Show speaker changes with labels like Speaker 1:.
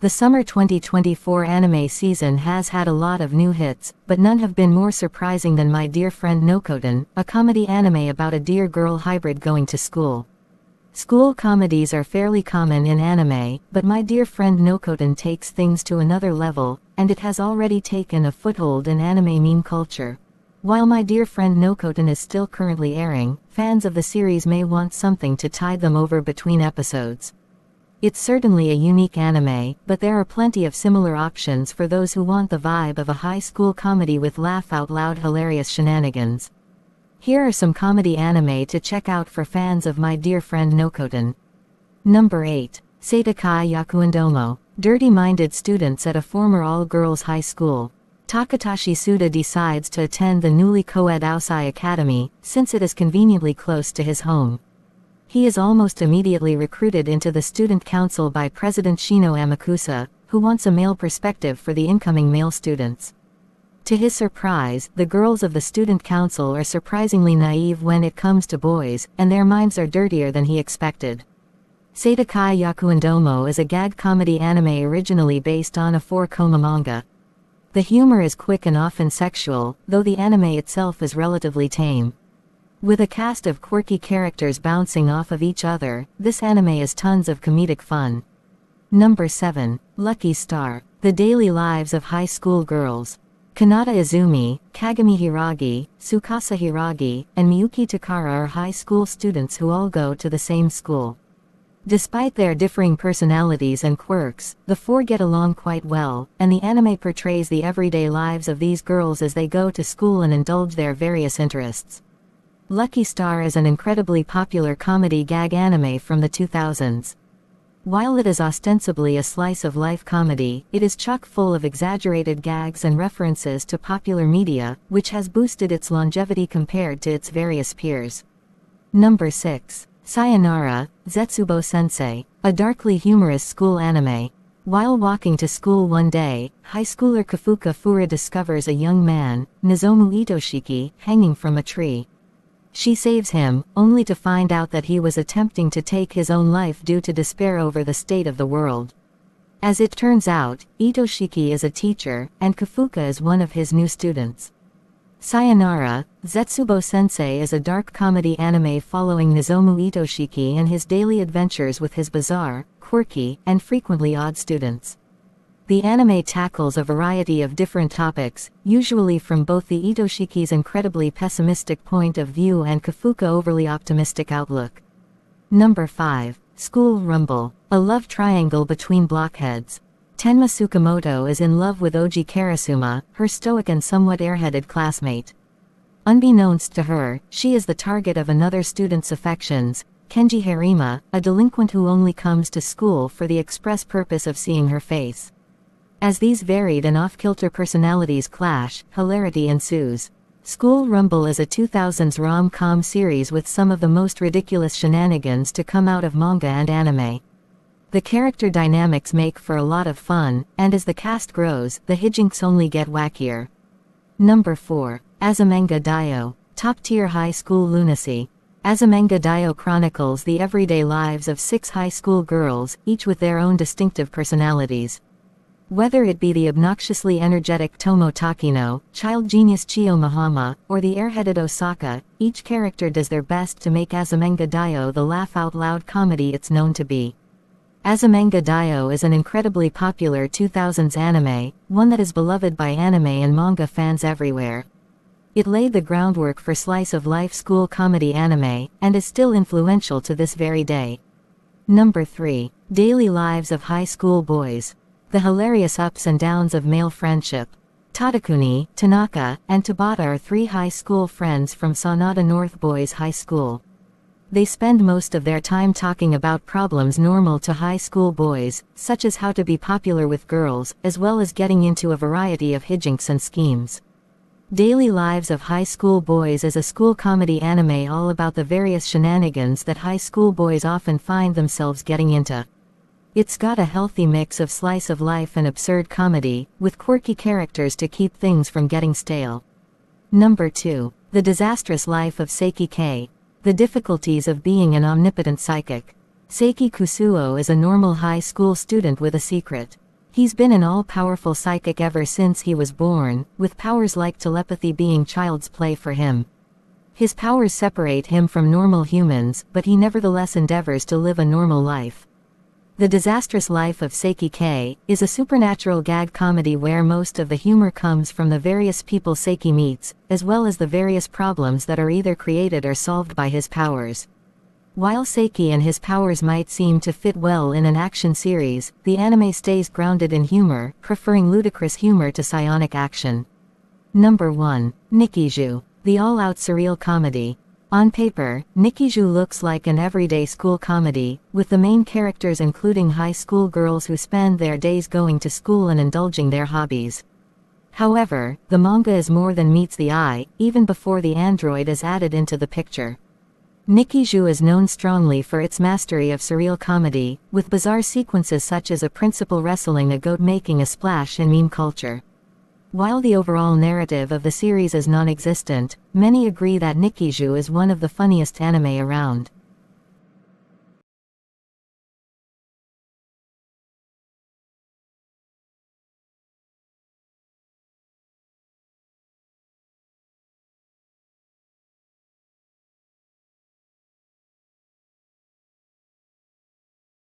Speaker 1: The summer 2024 anime season has had a lot of new hits, but none have been more surprising than My Deer Friend Nokotan, a comedy anime about a deer girl hybrid going to school. School comedies are fairly common in anime, but My Deer Friend Nokotan takes things to another level, and it has already taken a foothold in anime meme culture. While My Deer Friend Nokotan is still currently airing, fans of the series may want something to tide them over between episodes. It's certainly a unique anime, but there are plenty of similar options for those who want the vibe of a high school comedy with laugh-out-loud hilarious shenanigans. Here are some comedy anime to check out for fans of My Deer Friend Nokotan. Number 8. Seitokai Yakuindomo. Dirty-minded students at a former all-girls high school. Takatashi Suda decides to attend the newly co-ed Aosai Academy, since it is conveniently close to his home. He is almost immediately recruited into the student council by President Shino Amakusa, who wants a male perspective for the incoming male students. To his surprise, the girls of the student council are surprisingly naive when it comes to boys, and their minds are dirtier than he expected. Seitokai Yakuindomo is a gag comedy anime originally based on a 4-koma manga. The humor is quick and often sexual, though the anime itself is relatively tame. With a cast of quirky characters bouncing off of each other, this anime is tons of comedic fun. Number 7. Lucky Star. The Daily Lives of High School Girls. Kanata Izumi, Kagami Hiragi, Tsukasa Hiragi, and Miyuki Takara are high school students who all go to the same school. Despite their differing personalities and quirks, the four get along quite well, and the anime portrays the everyday lives of these girls as they go to school and indulge their various interests. Lucky Star is an incredibly popular comedy gag anime from the 2000s. While it is ostensibly a slice-of-life comedy, it is chock full of exaggerated gags and references to popular media, which has boosted its longevity compared to its various peers. Number 6. Sayonara, Zetsubou-Sensei. A darkly humorous school anime. While walking to school one day, high schooler Kafuka Fura discovers a young man, Nozomu Itoshiki, hanging from a tree. She saves him, only to find out that he was attempting to take his own life due to despair over the state of the world. As it turns out, Itoshiki is a teacher, and Kafuka is one of his new students. Sayonara, Zetsubou-Sensei is a dark comedy anime following Nozomu Itoshiki and his daily adventures with his bizarre, quirky, and frequently odd students. The anime tackles a variety of different topics, usually from both the Itoshiki's incredibly pessimistic point of view and Kafuka overly optimistic outlook. Number 5. School Rumble. A love triangle between blockheads. Tenma Tsukamoto is in love with Oji Karasuma, her stoic and somewhat airheaded classmate. Unbeknownst to her, she is the target of another student's affections, Kenji Harima, a delinquent who only comes to school for the express purpose of seeing her face. As these varied and off-kilter personalities clash, hilarity ensues. School Rumble is a 2000s rom-com series with some of the most ridiculous shenanigans to come out of manga and anime. The character dynamics make for a lot of fun, and as the cast grows, the hijinks only get wackier. Number 4. Azumanga Daioh. Top-tier high school lunacy. Azumanga Daioh chronicles the everyday lives of 6 high school girls, each with their own distinctive personalities. Whether it be the obnoxiously energetic Tomo Takino, child genius Chiyo Mahama, or the airheaded Osaka, each character does their best to make Azumanga Daioh the laugh-out-loud comedy it's known to be. Azumanga Daioh is an incredibly popular 2000s anime, one that is beloved by anime and manga fans everywhere. It laid the groundwork for slice-of-life school comedy anime, and is still influential to this very day. Number 3. Daily Lives of High School Boys. The hilarious ups and downs of male friendship. Tadakuni, Tanaka, and Tabata are 3 high school friends from Sanada North Boys High School. They spend most of their time talking about problems normal to high school boys, such as how to be popular with girls, as well as getting into a variety of hijinks and schemes. Daily Lives of High School Boys is a school comedy anime all about the various shenanigans that high school boys often find themselves getting into. It's got a healthy mix of slice of life and absurd comedy, with quirky characters to keep things from getting stale. Number 2. The Disastrous Life of Saiki. The difficulties of being an omnipotent psychic. Seiki Kusuo is a normal high school student with a secret. He's been an all-powerful psychic ever since he was born, with powers like telepathy being child's play for him. His powers separate him from normal humans, but he nevertheless endeavors to live a normal life. The Disastrous Life of Saiki is a supernatural gag comedy where most of the humor comes from the various people Saiki meets, as well as the various problems that are either created or solved by his powers. While Saiki and his powers might seem to fit well in an action series, the anime stays grounded in humor, preferring ludicrous humor to psionic action. Number 1. Nichijou, the all-out surreal comedy. On paper, Nichijou looks like an everyday school comedy, with the main characters including high school girls who spend their days going to school and indulging their hobbies. However, the manga is more than meets the eye, even before the android is added into the picture. Nichijou is known strongly for its mastery of surreal comedy, with bizarre sequences such as a principal wrestling a goat making a splash in meme culture. While the overall narrative of the series is non-existent, many agree that Nichijou is one of the funniest anime around.